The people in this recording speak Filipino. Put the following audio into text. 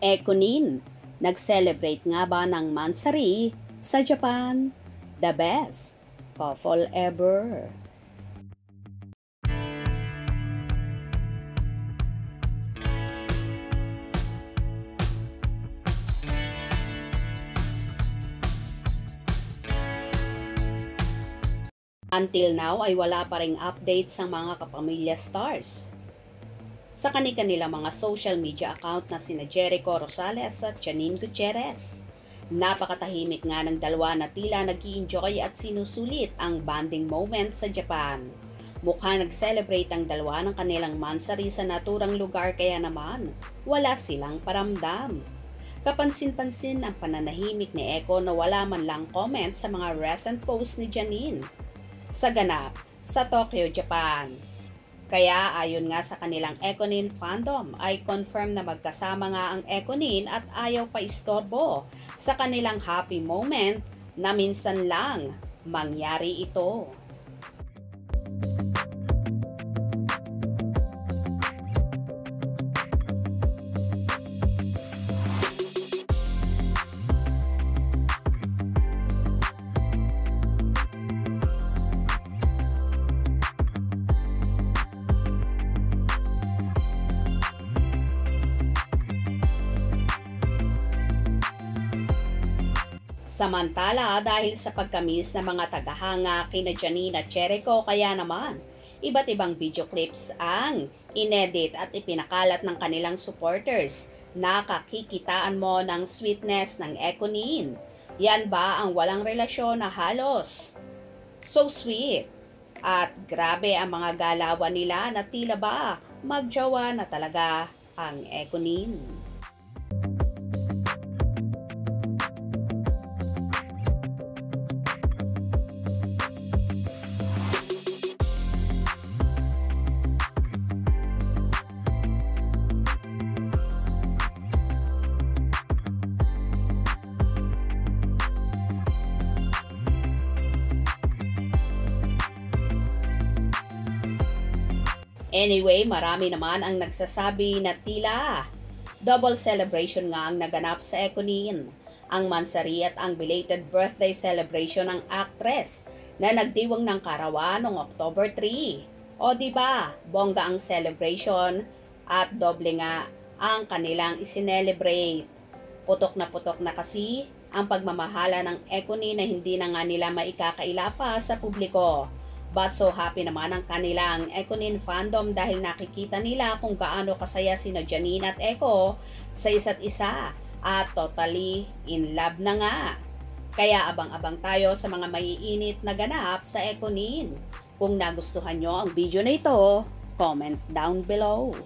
Ekonin, nag-celebrate nga ba ng Mansari sa Japan? The best couple ever. Until now ay wala pa ring update sa mga kapamilya stars sa kanilang mga social media account na sina Jericho Rosales at Janine Gutierrez. Napakatahimik nga ng dalawa na tila nag-i-enjoy at sinusulit ang bonding moment sa Japan. Mukha nag-celebrate ang dalawa ng kanilang mansari sa naturang lugar kaya naman wala silang paramdam. Kapansin-pansin ang pananahimik ni Eko na wala man lang comment sa mga recent posts ni Janine sa ganap sa Tokyo, Japan. Kaya ayon nga sa kanilang Ekonin fandom ay confirm na magkasama nga ang Ekonin at ayaw pa istorbo sa kanilang happy moment na minsan lang mangyari ito. Samantala, dahil sa pagkamis ng mga tagahanga kina Janine at Jericho, kaya naman iba't ibang video clips ang inedit at ipinakalat ng kanilang supporters. Nakakikitaan mo ng sweetness ng Ekonin. Yan ba ang walang relasyon na halos so sweet? At grabe ang mga galawan nila na tila ba magjowa na talaga ang Ekonin. Anyway, marami naman ang nagsasabi na tila double celebration nga ang naganap sa Ekonin. Ang mansari at ang belated birthday celebration ng actress na nagdiwang ng karawan noong October 3. O diba, bongga ang celebration at doble nga ang kanilang isinelebrate. Putok na kasi ang pagmamahala ng Ekonin na hindi na nga nila maikakaila pa sa publiko. But so happy naman ang kanilang Ekonin fandom dahil nakikita nila kung gaano kasaya sina Janine at Eko sa isa't isa at totally in love na nga. Kaya abang-abang tayo sa mga maiinit na ganap sa Ekonin. Kung nagustuhan nyo ang video na ito, comment down below.